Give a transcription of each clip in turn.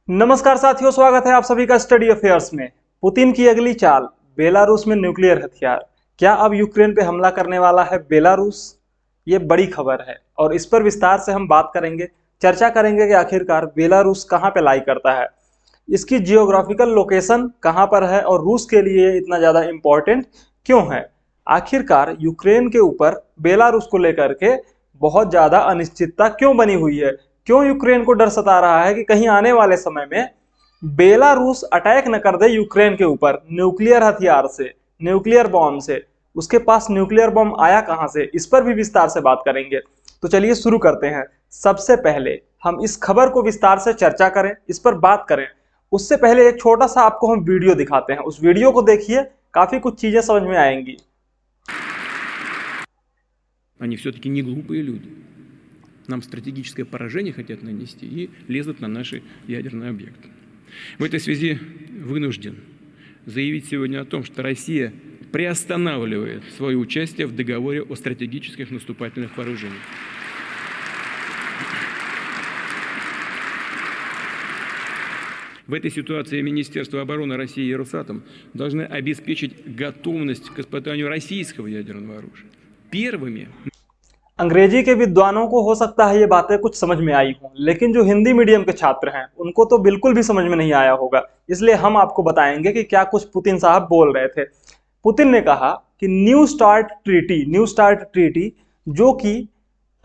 नमस्कार साथियों, स्वागत है आप सभी का स्टडी अफेयर्स में। पुतिन की अगली चाल, बेलारूस में न्यूक्लियर हथियार। क्या अब यूक्रेन पे हमला करने वाला है बेलारूस? ये बड़ी खबर है और इस पर विस्तार से हम बात करेंगे, चर्चा करेंगे कि आखिरकार बेलारूस कहाँ पे लाई करता है, इसकी जियोग्राफिकल लोकेशन कहाँ पर है और रूस के लिए इतना ज़्यादा इम्पोर्टेंट क्यों है। आखिरकार यूक्रेन के ऊपर बेलारूस को लेकर के बहुत ज़्यादा अनिश्चितता क्यों बनी हुई है, क्यों यूक्रेन को डर सता रहा है कि कहीं आने वाले समय में बेलारूस अटैक न कर दे यूक्रेन के ऊपर न्यूक्लियर हथियार से, न्यूक्लियर बॉम्ब से। उसके पास न्यूक्लियर बॉम्ब आया कहां से, इस पर भी विस्तार से बात करेंगे। तो चलिए शुरू करते हैं। सबसे पहले हम इस खबर को विस्तार से चर्चा करें, इस पर बात करें, उससे पहले एक छोटा सा आपको हम वीडियो दिखाते हैं। उस वीडियो को देखिए, काफी कुछ चीजें समझ में आएंगी। Они все-таки не глупые люди. Нам стратегическое поражение хотят нанести и лезут на наши ядерные объекты. В этой связи вынужден заявить сегодня о том, что Россия приостанавливает свое участие в договоре о стратегических наступательных вооружениях. В этой ситуации Министерство обороны России и Росатом должны обеспечить готовность к испытанию российского ядерного оружия. Первыми. अंग्रेजी के विद्वानों को हो सकता है ये बातें कुछ समझ में आई हों, लेकिन जो हिंदी मीडियम के छात्र हैं उनको तो बिल्कुल भी समझ में नहीं आया होगा। इसलिए हम आपको बताएंगे कि क्या कुछ पुतिन साहब बोल रहे थे। पुतिन ने कहा कि न्यू स्टार्ट ट्रीटी जो कि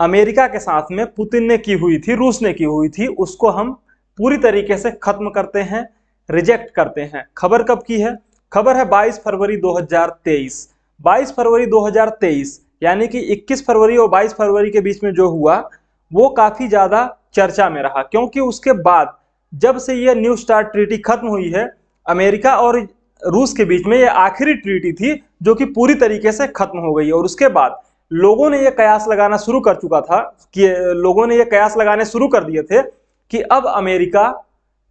अमेरिका के साथ में पुतिन ने की हुई थी, रूस ने की हुई थी, उसको हम पूरी तरीके से खत्म करते हैं, रिजेक्ट करते हैं। खबर कब की है? खबर है 22 फरवरी 2023। 22 फरवरी 2023 यानी कि 21 फरवरी और 22 फरवरी के बीच में जो हुआ वो काफी ज्यादा चर्चा में रहा, क्योंकि उसके बाद जब से ये न्यू स्टार्ट ट्रीटी खत्म हुई है, अमेरिका और रूस के बीच में ये आखिरी ट्रीटी थी जो कि पूरी तरीके से खत्म हो गई। और उसके बाद लोगों ने ये कयास लगाना शुरू कर चुका था कि लोगों ने ये कयास लगाने शुरू कर दिए थे कि अब अमेरिका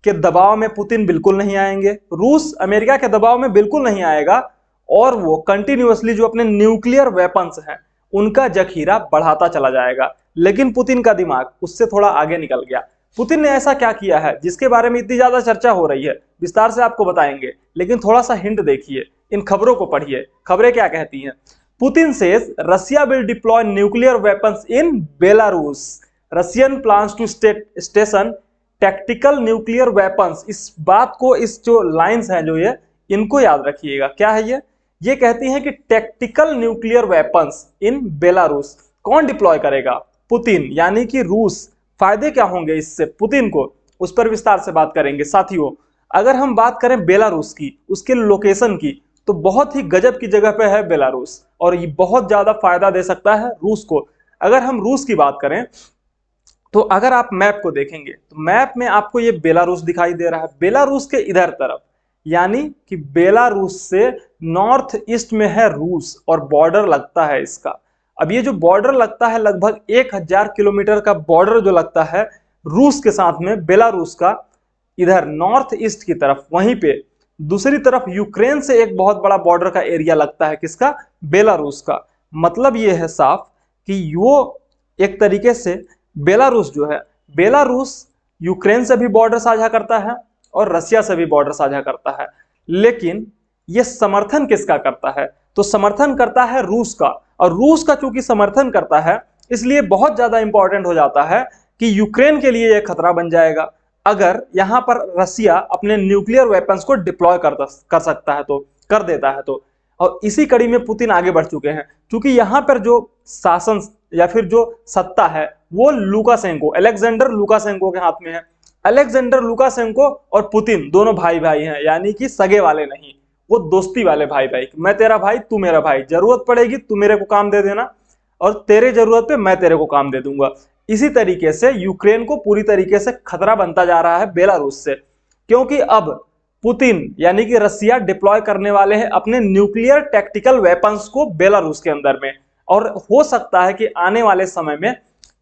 के दबाव में पुतिन बिल्कुल नहीं आएंगे, रूस अमेरिका के दबाव में बिल्कुल नहीं आएगा और वो कंटिन्यूअसली जो अपने न्यूक्लियर वेपन्स हैं उनका जखीरा बढ़ाता चला जाएगा। लेकिन पुतिन का दिमाग उससे थोड़ा आगे निकल गया। पुतिन ने ऐसा क्या किया है जिसके बारे में इतनी ज्यादा चर्चा हो रही है, विस्तार से आपको बताएंगे, लेकिन थोड़ा सा हिंट देखिए, इन खबरों को पढ़िए। खबरें क्या कहती हैं? Putin says Russia will deploy nuclear weapons in Belarus, Russian plans to station tactical nuclear weapons. इस बात को, इस जो लाइंस हैं जो ये, इनको याद रखिएगा। क्या है ये कहती हैं कि tactical nuclear weapons in Belarus. कौन डिप्लॉय करेगा? पुतिन, यानी कि रूस। फायदे क्या होंगे इससे पुतिन को, उस पर विस्तार से बात करेंगे। साथियों, अगर हम बात करें बेलारूस की, उसके लोकेशन की, तो बहुत ही गजब की जगह पे है बेलारूस और ये बहुत ज्यादा फायदा दे सकता है रूस को। अगर हम रूस की बात करें तो अगर आप मैप को देखेंगे तो मैप में आपको ये बेलारूस दिखाई दे रहा है। बेलारूस के इधर तरफ यानी कि बेलारूस से नॉर्थ ईस्ट में है रूस और बॉर्डर लगता है इसका। अब ये जो बॉर्डर लगता है लगभग 1000 किलोमीटर का बॉर्डर जो लगता है रूस के साथ में बेलारूस का, इधर नॉर्थ ईस्ट की तरफ, वहीं पे दूसरी तरफ यूक्रेन से एक बहुत बड़ा बॉर्डर का एरिया लगता है, किसका? बेलारूस का। मतलब ये है साफ कि वो एक तरीके से बेलारूस जो है, बेलारूस यूक्रेन से भी बॉर्डर साझा करता है और रशिया से भी बॉर्डर साझा करता है। लेकिन ये समर्थन किसका करता है? तो समर्थन करता है रूस का। और रूस का चूंकि समर्थन करता है इसलिए बहुत ज्यादा इंपॉर्टेंट हो जाता है कि यूक्रेन के लिए यह खतरा बन जाएगा अगर यहां पर रशिया अपने न्यूक्लियर वेपन्स को डिप्लॉय कर सकता है, तो कर देता है तो। और इसी कड़ी में पुतिन आगे बढ़ चुके हैं, क्योंकि यहां पर जो शासन या फिर जो सत्ता है वो लुकाशेंको, अलेक्जेंडर लुकाशेंको के हाथ में है। अलेक्जेंडर लुकाशेंको और पुतिन दोनों भाई भाई हैं, यानी कि सगे वाले नहीं, वो दोस्ती वाले भाई भाई। मैं तेरा भाई, तू मेरा भाई, जरूरत पड़ेगी तू मेरे को काम दे देना और तेरे जरूरत पे मैं तेरे को काम दे दूंगा। इसी तरीके से यूक्रेन को पूरी तरीके से खतरा बनता जा रहा है बेलारूस से, क्योंकि अब पुतिन यानी कि रशिया डिप्लॉय करने वाले हैं अपने न्यूक्लियर टैक्टिकल वेपन्स को बेलारूस के अंदर में। और हो सकता है कि आने वाले समय में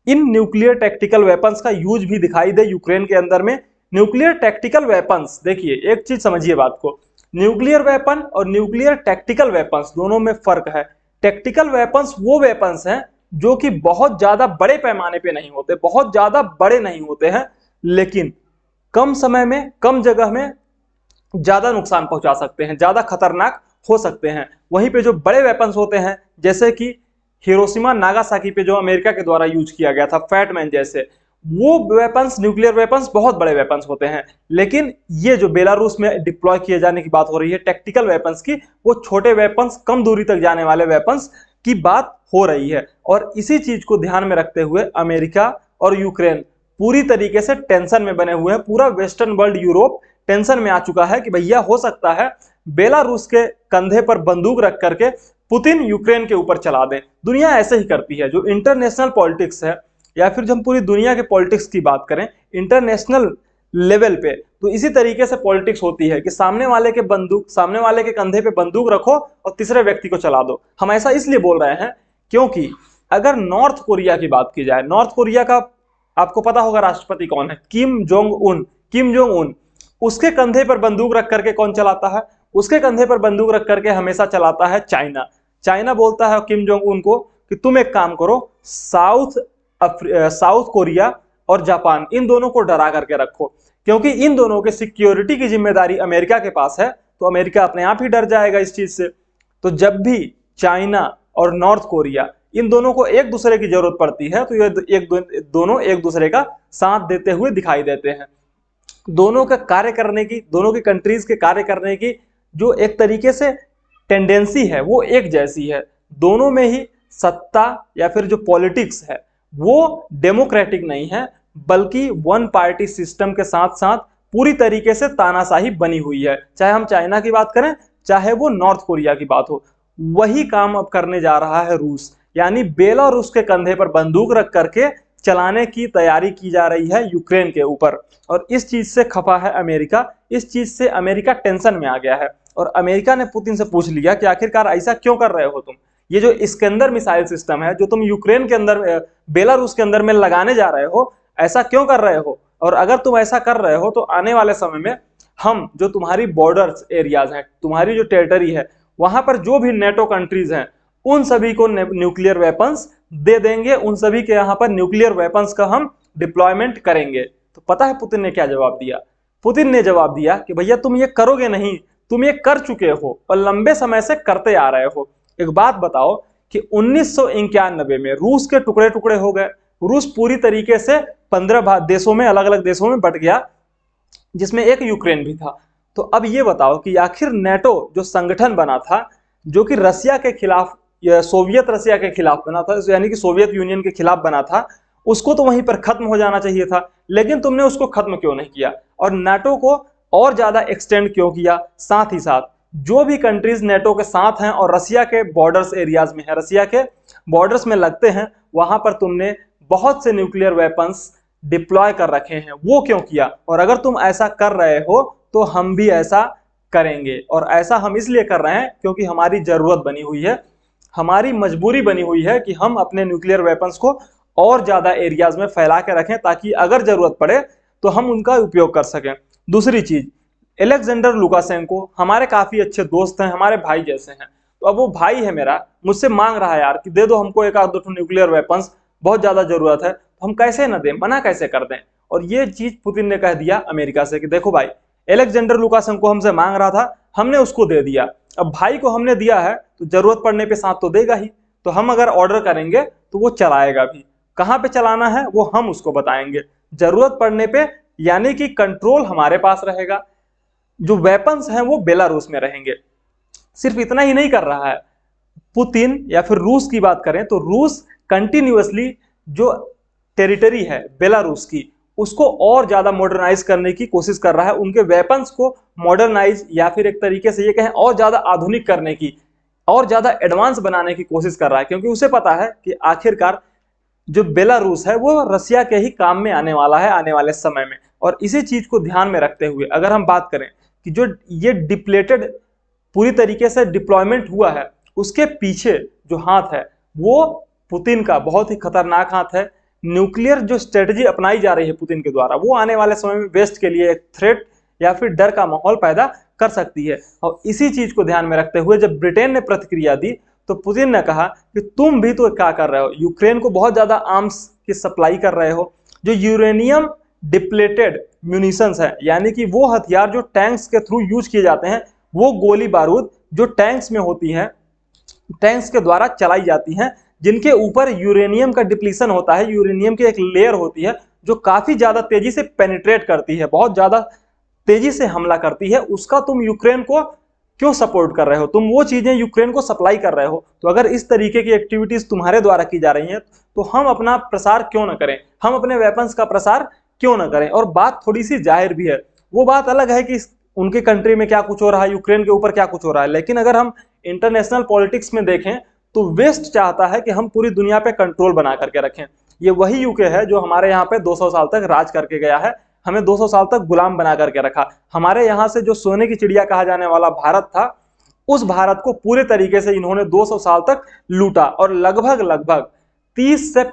इन न्यूक्लियर टैक्टिकल वेपन्स का यूज भी दिखाई दे यूक्रेन के अंदर में। न्यूक्लियर टैक्टिकल वेपन्स, देखिए एक चीज समझिए बात को, न्यूक्लियर वेपन और न्यूक्लियर टैक्टिकल वेपन्स दोनों में फर्क है। टैक्टिकल वेपन्स वो वेपन्स हैं जो कि बहुत ज्यादा बड़े पैमाने पे नहीं होते, बहुत ज्यादा बड़े नहीं होते हैं, लेकिन कम समय में, कम जगह में ज्यादा नुकसान पहुंचा सकते हैं, ज्यादा खतरनाक हो सकते हैं। वहीं पे जो बड़े वेपन्स होते हैं, जैसे कि हिरोशिमा नागासाकी पे जो अमेरिका के द्वारा यूज किया गया था, फैटमैन जैसे, वो वेपन्स, न्यूक्लियर वेपन्स बहुत बड़े वेपन्स होते हैं। लेकिन ये जो बेलारूस में डिप्लॉय किए जाने की बात हो रही है टैक्टिकल वेपन्स की, वो छोटे वेपन्स, कम दूरी तक जाने वाले वेपन्स की बात हो रही है। और इसी चीज को ध्यान में रखते हुए अमेरिका और यूक्रेन पूरी तरीके से टेंशन में बने हुए हैं। पूरा वेस्टर्न वर्ल्ड, यूरोप टेंशन में आ चुका है कि भैया हो सकता है बेलारूस के कंधे पर बंदूक रख करके पुतिन यूक्रेन के ऊपर चला दें। दुनिया ऐसे ही करती है। जो इंटरनेशनल पॉलिटिक्स है, या फिर जब हम पूरी दुनिया के पॉलिटिक्स की बात करें इंटरनेशनल लेवल पे, तो इसी तरीके से पॉलिटिक्स होती है कि सामने वाले के कंधे पे बंदूक रखो और तीसरे व्यक्ति को चला दो। हम ऐसा इसलिए बोल रहे हैं क्योंकि अगर नॉर्थ कोरिया की बात की जाए, नॉर्थ कोरिया का आपको पता होगा राष्ट्रपति कौन है, किम जोंग उन। उसके कंधे पर बंदूक रख करके कौन चलाता है? उसके कंधे पर बंदूक रख करके हमेशा चलाता है चाइना। चाइना बोलता है किम जोंग उन को कि तुम एक काम करो, साउथ कोरिया और जापान, इन दोनों को डरा करके रखो, क्योंकि इन दोनों के सिक्योरिटी की जिम्मेदारी अमेरिका के पास है, तो अमेरिका अपने आप ही डर जाएगा इस चीज से। तो जब भी चाइना और नॉर्थ कोरिया, इन दोनों को एक दूसरे की जरूरत पड़ती है, तो ये दोनों एक दूसरे का साथ देते हुए दिखाई देते हैं। दोनों के कार्य करने की, दोनों की कंट्रीज के कार्य करने की जो एक तरीके से टेंडेंसी है वो एक जैसी है। दोनों में ही सत्ता या फिर जो पॉलिटिक्स है वो डेमोक्रेटिक नहीं है, बल्कि वन पार्टी सिस्टम के साथ साथ पूरी तरीके से तानाशाही बनी हुई है। चाहे हम चाइना की बात करें, चाहे वो नॉर्थ कोरिया की बात हो। वही काम अब करने जा रहा है रूस, यानी बेलारूस के कंधे पर बंदूक रख करके चलाने की तैयारी की जा रही है यूक्रेन के ऊपर। और इस चीज से खफा है अमेरिका, इस चीज से अमेरिका टेंशन में आ गया है। और अमेरिका ने पुतिन से पूछ लिया कि आखिरकार ऐसा क्यों कर रहे हो तुम? ये जो इस्कंदर मिसाइल सिस्टम है जो तुम यूक्रेन के अंदर, बेलारूस के अंदर में लगाने जा रहे हो, ऐसा क्यों कर रहे हो? और अगर तुम ऐसा कर रहे हो तो आने वाले समय में हम जो तुम्हारी बॉर्डर्स एरियाज हैं, तुम्हारी जो टेरिटरी है, वहां पर जो भी नेटो कंट्रीज हैं, उन सभी को न्यूक्लियर वेपन्स दे देंगे, उन सभी के यहाँ पर न्यूक्लियर वेपन्स का हम डिप्लॉयमेंट करेंगे। तो पता है पुतिन ने क्या जवाब दिया? पुतिन ने जवाब दिया कि भैया तुम ये करोगे नहीं, तुम ये कर चुके हो और लंबे समय से करते आ रहे हो। एक बात बताओ कि 1991 में रूस के टुकड़े टुकड़े हो गए। रूस पूरी तरीके से 15 देशों में, अलग अलग देशों में बट गया, जिसमें एक यूक्रेन भी था। तो अब ये बताओ कि आखिर नेटो जो संगठन बना था, जो कि रसिया के खिलाफ, सोवियत रसिया के खिलाफ बना था, यानी कि सोवियत यूनियन के खिलाफ बना था, उसको तो वहीं पर खत्म हो जाना चाहिए था। लेकिन तुमने उसको खत्म क्यों नहीं किया और नाटो को और ज्यादा एक्सटेंड क्यों किया? साथ ही साथ जो भी कंट्रीज नेटो के साथ हैं और रसिया के बॉर्डर्स एरियाज में है, रसिया के बॉर्डर्स में लगते हैं, वहां पर तुमने बहुत से न्यूक्लियर वेपन्स डिप्लॉय कर रखे हैं। वो क्यों किया? और अगर तुम ऐसा कर रहे हो तो हम भी ऐसा करेंगे। और ऐसा हम इसलिए कर रहे हैं क्योंकि हमारी जरूरत बनी हुई है, हमारी मजबूरी बनी हुई है कि हम अपने न्यूक्लियर वेपन्स को और ज्यादा एरियाज में फैला के रखें, ताकि अगर जरूरत पड़े तो हम उनका उपयोग कर सकें। दूसरी चीज, एलेक्जेंडर लुकाशेंको हमारे काफी अच्छे दोस्त हैं, हमारे भाई जैसे हैं। तो अब वो भाई है मेरा, मुझसे मांग रहा है यार कि दे दो हमको एक आध दो न्यूक्लियर वेपन्स, बहुत ज्यादा जरूरत है। तो हम कैसे ना दें, मना कैसे कर दें? और ये चीज पुतिन ने कह दिया अमेरिका से कि देखो भाई, एलेक्जेंडर लुकाशेंको हमसे मांग रहा था, हमने उसको दे दिया। अब भाई को हमने दिया है तो जरूरत पड़ने पे साथ तो देगा ही। तो हम अगर ऑर्डर करेंगे तो वो चलाएगा भी। कहां पे चलाना है वो हम उसको बताएंगे, जरूरत पड़ने पे, यानी कि कंट्रोल हमारे पास रहेगा। जो वेपन्स हैं वो बेलारूस में रहेंगे। सिर्फ इतना ही नहीं कर रहा है पुतिन, या फिर रूस की बात करें तो रूस कंटिन्यूअसली जो टेरिटरी है बेलारूस की, उसको और ज्यादा मॉडर्नाइज करने की कोशिश कर रहा है। उनके वेपन्स को मॉडर्नाइज, या फिर एक तरीके से ये कहें और ज्यादा आधुनिक करने की, और ज्यादा एडवांस बनाने की कोशिश कर रहा है, क्योंकि उसे पता है कि आखिरकार जो बेलारूस है वो रसिया के ही काम में आने वाला है आने वाले समय में। और इसी चीज को ध्यान में रखते हुए अगर हम बात करें कि जो ये डिप्लेटेड पूरी तरीके से डिप्लॉयमेंट हुआ है, उसके पीछे जो हाथ है वो पुतिन का बहुत ही खतरनाक हाथ है। न्यूक्लियर जो स्ट्रेटजी अपनाई जा रही है पुतिन के द्वारा, वो आने वाले समय में वेस्ट के लिए एक थ्रेट या फिर डर का माहौल पैदा कर सकती है। और इसी चीज को ध्यान में रखते हुए जब ब्रिटेन ने प्रतिक्रिया दी तो पुतिन ने कहा कि तुम भी तो क्या कर रहे हो, यूक्रेन को बहुत ज्यादा आर्म्स की सप्लाई कर रहे हो। जो यूरेनियम डिप्लेटेड म्यूनिशंस है, यानी कि वो हथियार जो टैंक्स के थ्रू यूज किए जाते हैं, वो गोली बारूद जो टैंक्स में होती है, टैंक्स के द्वारा चलाई जाती हैं, जिनके ऊपर यूरेनियम का डिप्लीशन होता है। यूरेनियम की एक लेयर होती है जो काफी ज्यादा तेजी से पेनिट्रेट करती है, बहुत ज्यादा तेजी से हमला करती है। उसका तुम यूक्रेन को क्यों सपोर्ट कर रहे हो? तुम वो चीजें यूक्रेन को सप्लाई कर रहे हो। तो अगर इस तरीके की एक्टिविटीज तुम्हारे द्वारा की जा रही हैं, तो हम अपना प्रसार क्यों ना करें, हम अपने वेपन्स का प्रसार क्यों ना करें। और बात थोड़ी सी जाहिर भी है, वो बात अलग है कि उनके कंट्री में क्या कुछ हो रहा है, यूक्रेन के ऊपर क्या कुछ हो रहा है, लेकिन अगर हम इंटरनेशनल पॉलिटिक्स में देखें तो वेस्ट चाहता है कि हम पूरी दुनिया पे कंट्रोल बना करके रखें। ये वही यूके है जो हमारे यहाँ पे 200 साल तक राज करके गया है, हमें 200 साल तक गुलाम बना करके रखा। हमारे यहाँ से जो सोने की चिड़िया कहा जाने वाला भारत था, उस भारत को पूरे तरीके से इन्होंने 200 साल तक लूटा और लगभग 30 से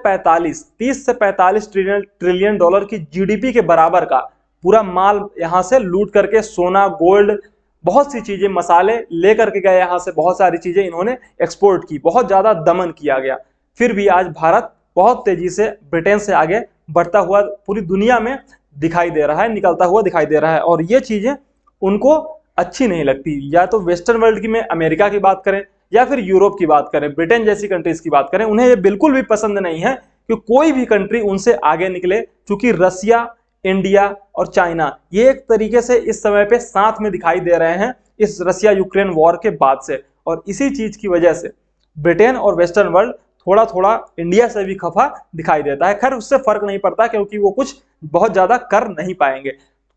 45 ट्रिलियन डॉलर की जीडीपी के बराबर का पूरा माल यहाँ से लूट करके, सोना, गोल्ड, बहुत सी चीजें, मसाले लेकर के गए यहाँ से, बहुत सारी चीजें इन्होंने एक्सपोर्ट की, बहुत ज्यादा दमन किया गया। फिर भी आज भारत बहुत तेजी से ब्रिटेन से आगे बढ़ता हुआ पूरी दुनिया में दिखाई दे रहा है, निकलता हुआ दिखाई दे रहा है। और ये चीजें उनको अच्छी नहीं लगती। या तो वेस्टर्न वर्ल्ड की में अमेरिका की बात करें या फिर यूरोप की बात करें, ब्रिटेन जैसी कंट्रीज की बात करें, उन्हें ये बिल्कुल भी पसंद नहीं है कि कोई भी कंट्री उनसे आगे निकले, क्योंकि रसिया, इंडिया और चाइना ये एक तरीके से इस समय पे साथ में दिखाई दे रहे हैं इस रसिया यूक्रेन वॉर के बाद से। और इसी चीज की वजह से ब्रिटेन और वेस्टर्न वर्ल्ड थोड़ा थोड़ा इंडिया से भी खफा दिखाई देता है। खैर, उससे फर्क नहीं पड़ता क्योंकि वो कुछ बहुत ज्यादा कर नहीं पाएंगे।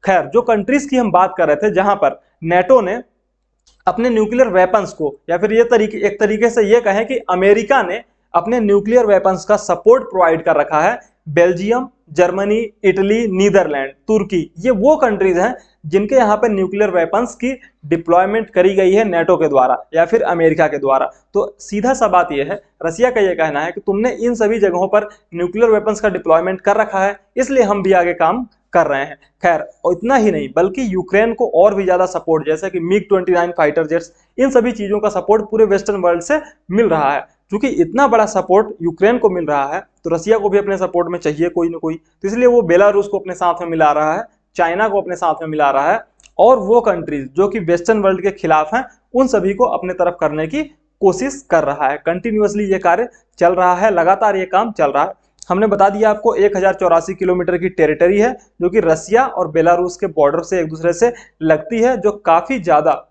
खैर, जो कंट्रीज की हम बात कर रहे थे, जहां पर नेटो ने अपने न्यूक्लियर वेपन्स को, या फिर ये एक तरीके से ये कहें कि अमेरिका ने अपने न्यूक्लियर वेपन्स का सपोर्ट प्रोवाइड कर रखा है बेल्जियम, जर्मनी, इटली, नीदरलैंड, तुर्की, ये वो कंट्रीज हैं जिनके यहाँ पे न्यूक्लियर वेपन्स की डिप्लॉयमेंट करी गई है नेटो के द्वारा या फिर अमेरिका के द्वारा। तो सीधा सा बात यह है, रसिया का यह कहना है कि तुमने इन सभी जगहों पर न्यूक्लियर वेपन्स का डिप्लॉयमेंट कर रखा है, इसलिए हम भी आगे काम कर रहे हैं। खैर, और इतना ही नहीं बल्कि यूक्रेन को और भी ज्यादा सपोर्ट, जैसे कि MiG-29 फाइटर जेट्स, इन सभी चीजों का सपोर्ट पूरे वेस्टर्न वर्ल्ड से मिल रहा है। क्योंकि इतना बड़ा सपोर्ट यूक्रेन को मिल रहा है, तो रसिया को भी अपने सपोर्ट में चाहिए कोई ना कोई, तो इसलिए वो बेलारूस को अपने साथ में मिला रहा है, चाइना को अपने साथ में मिला रहा है, और वो कंट्रीज जो कि वेस्टर्न वर्ल्ड के खिलाफ हैं, उन सभी को अपने तरफ करने की कोशिश कर रहा है। कंटिन्यूअसली ये कार्य चल रहा है, लगातार ये काम चल रहा है। हमने बता दिया आपको 1084 किलोमीटर की टेरिटरी है जो कि रसिया और बेलारूस के बॉर्डर से एक दूसरे से लगती है, जो काफी ज्यादा,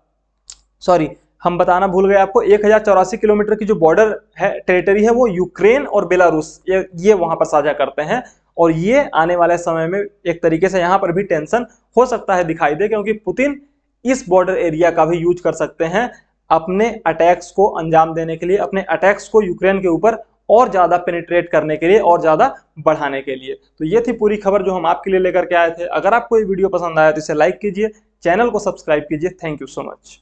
हम बताना भूल गए आपको, 1084 किलोमीटर की जो बॉर्डर है, टेरिटरी है, वो यूक्रेन और बेलारूस ये वहां पर साझा करते हैं। और ये आने वाले समय में एक तरीके से यहाँ पर भी टेंशन हो सकता है दिखाई दे, क्योंकि पुतिन इस बॉर्डर एरिया का भी यूज कर सकते हैं अपने अटैक्स को अंजाम देने के लिए, अपने अटैक्स को यूक्रेन के ऊपर और ज्यादा पेनिट्रेट करने के लिए और ज्यादा बढ़ाने के लिए। तो ये थी पूरी खबर जो हम आपके लिए लेकर के आए थे। अगर आपको ये वीडियो पसंद आया तो इसे लाइक कीजिए, चैनल को सब्सक्राइब कीजिए। Thank you so much.